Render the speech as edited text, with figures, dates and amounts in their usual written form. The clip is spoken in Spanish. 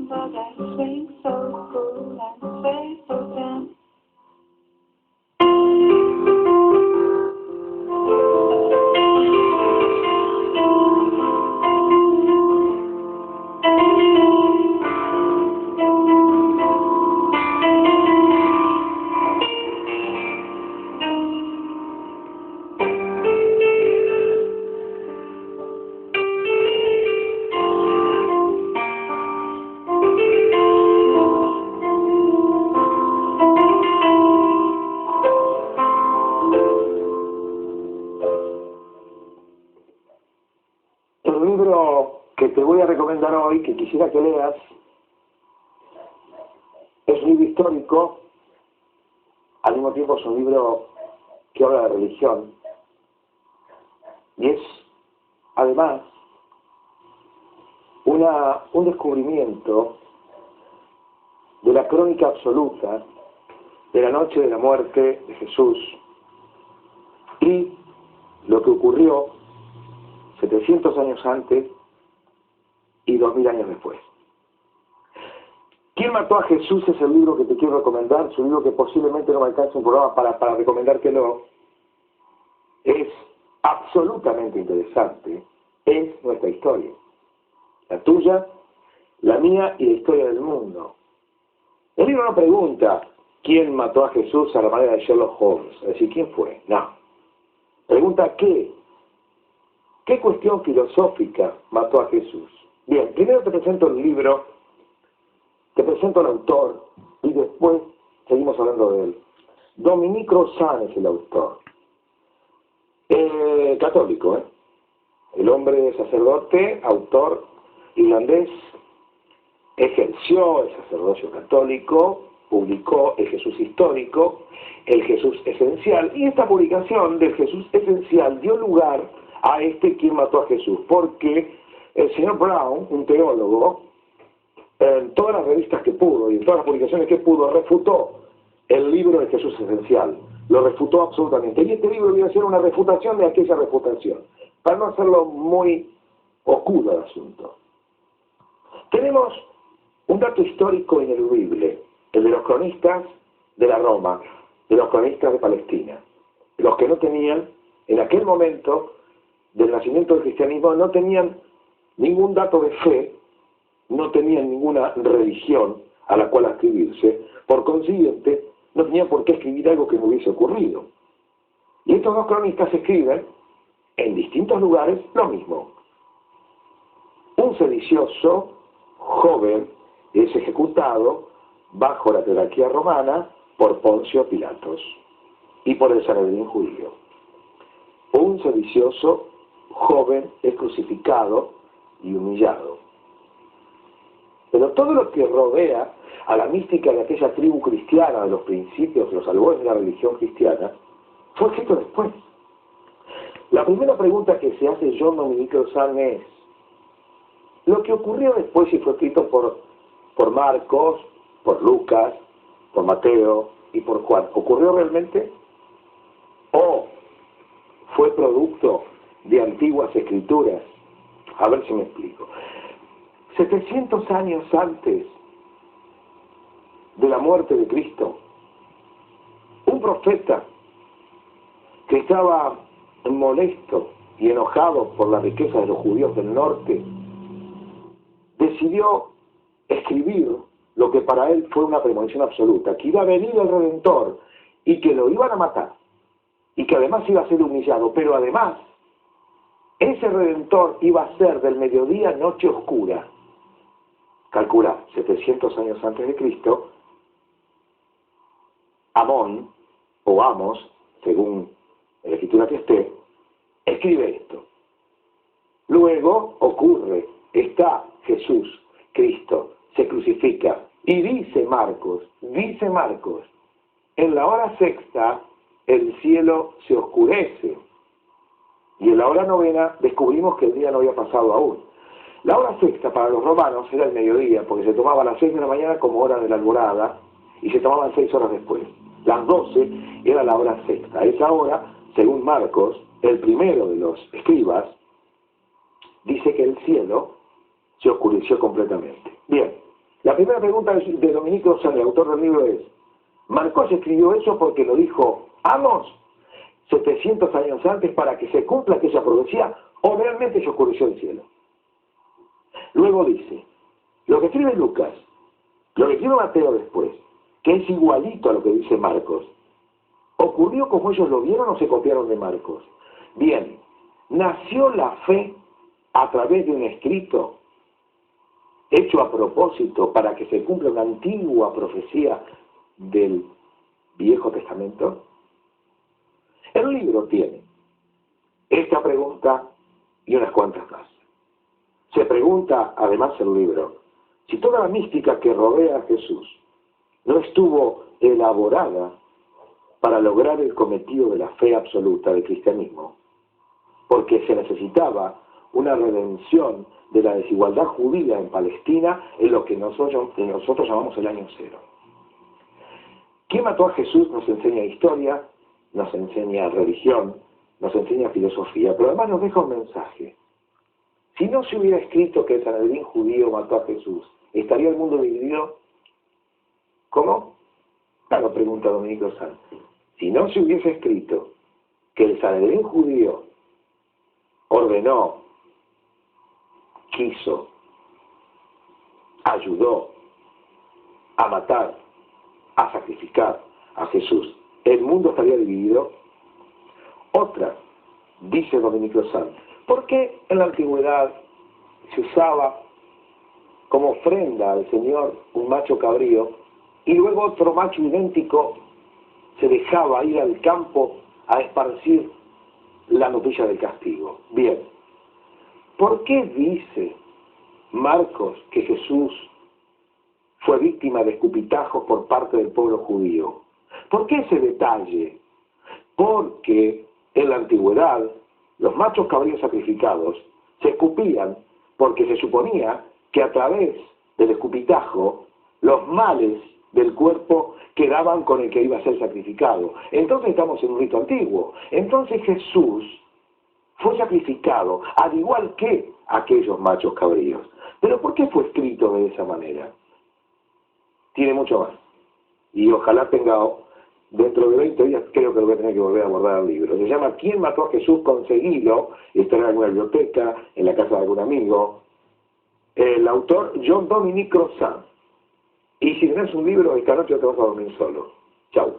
but I swing so cool and sway so damn. El libro que te voy a recomendar hoy, que quisiera que leas, es un libro histórico, al mismo tiempo es un libro que habla de religión, y es, además, un descubrimiento de la crónica absoluta de la noche de la muerte de Jesús y lo que ocurrió 700 años antes y 2000 años después. ¿Quién mató a Jesús? Es el libro que te quiero recomendar, es un libro que posiblemente no me alcance un programa para recomendártelo. Es absolutamente interesante, es nuestra historia. La tuya, la mía y la historia del mundo. El libro no pregunta quién mató a Jesús a la manera de Sherlock Holmes, es decir, quién fue, no. Pregunta qué cuestión filosófica mató a Jesús. Bien, primero te presento el libro, te presento al autor y después seguimos hablando de él. Dominique Crozat es el autor. Católico, el hombre sacerdote, autor irlandés, ejerció el sacerdocio católico, publicó el Jesús histórico, el Jesús esencial, y esta publicación del Jesús esencial dio lugar a quien mató a Jesús, porque el señor Brown, un teólogo, en todas las revistas que pudo y en todas las publicaciones que pudo, refutó el libro de Jesús esencial, lo refutó absolutamente, y este libro viene a ser una refutación de aquella refutación, para no hacerlo muy oscuro el asunto. Tenemos un dato histórico ineludible, el de los cronistas de la Roma, de los cronistas de Palestina, los que no tenían, en aquel momento del nacimiento del cristianismo, no tenían ningún dato de fe, no tenían ninguna religión a la cual adscribirse, por consiguiente, no tenían por qué escribir algo que no hubiese ocurrido. Y estos dos cronistas escriben, en distintos lugares, lo mismo. Un sedicioso joven es ejecutado bajo la tetrarquía romana por Poncio Pilatos y por el Sanedrín judío. Un sedicioso joven es crucificado y humillado. Pero todo lo que rodea a la mística de aquella tribu cristiana, de los principios, los albores de la religión cristiana, fue escrito después. La primera pregunta que se hace John Dominique Crozat es: lo que ocurrió después, y fue escrito por Marcos, por Lucas, por Mateo y por Juan, ¿ocurrió realmente? ¿O fue producto de antiguas escrituras? A ver si me explico. 700 años antes de la muerte de Cristo, un profeta que estaba molesto y enojado por la riqueza de los judíos del norte, decidió escribir lo que para él fue una premonición absoluta, que iba a venir el Redentor y que lo iban a matar y que además iba a ser humillado, pero además ese Redentor iba a ser del mediodía noche oscura. Calcula, 700 años antes de Cristo, Amón, o Amos, según la escritura que esté, escribe esto. Luego ocurre, está Jesús, Cristo, se crucifica, y dice Marcos, en la hora sexta el cielo se oscurece, y en la hora novena descubrimos que el día no había pasado aún. La hora sexta para los romanos era el mediodía, porque se tomaba a las 6 de la mañana como hora de la alborada, y se tomaban 6 horas después. Las 12 era la hora sexta. A esa hora, según Marcos, el primero de los escribas, dice que el cielo se oscureció completamente. Bien, primera pregunta de Dominique Crozat, el autor del libro, es: ¿Marcos escribió eso porque lo dijo Amos 700 años antes para que se cumpla aquella profecía, o realmente se oscureció el cielo? Luego dice, lo que escribe Lucas, lo que escribe Mateo después, que es igualito a lo que dice Marcos, ¿ocurrió como ellos lo vieron o se copiaron de Marcos? Bien, ¿nació la fe a través de un escrito hecho a propósito para que se cumpla una antigua profecía del Viejo Testamento? El libro tiene esta pregunta y unas cuantas más. Se pregunta, además, el libro, si toda la mística que rodea a Jesús no estuvo elaborada para lograr el cometido de la fe absoluta del cristianismo, porque se necesitaba una redención de la desigualdad judía en Palestina en lo que nosotros llamamos el año cero. ¿Quién mató a Jesús? Nos enseña historia, nos enseña religión, nos enseña filosofía, pero además nos deja un mensaje. Si no se hubiera escrito que el Sanedrín judío mató a Jesús, ¿estaría el mundo dividido? ¿Cómo? Claro, pregunta Dominique Crozat. Si no se hubiese escrito que el Sanedrín judío ordenó, quiso, ayudó a matar, a sacrificar a Jesús, ¿el mundo estaría dividido? Otra, dice Dominique Crozat, ¿por qué en la antigüedad se usaba como ofrenda al Señor un macho cabrío y luego otro macho idéntico se dejaba ir al campo a esparcir la noticia del castigo? Bien, ¿por qué dice Marcos que Jesús fue víctima de escupitajos por parte del pueblo judío? ¿Por qué ese detalle? Porque en la antigüedad los machos cabríos sacrificados se escupían porque se suponía que a través del escupitajo los males del cuerpo quedaban con el que iba a ser sacrificado. Entonces estamos en un rito antiguo. Entonces Jesús fue sacrificado al igual que aquellos machos cabríos. ¿Pero por qué fue escrito de esa manera? Tiene mucho más. Y ojalá tenga, dentro de 20 días, creo que lo voy a tener que volver a abordar el libro. Se llama ¿Quién mató a Jesús? Conseguido. Está en alguna biblioteca, en la casa de algún amigo. El autor, John Dominique Crozat. Y si tenés un libro, esta noche te vas a dormir solo. Chau.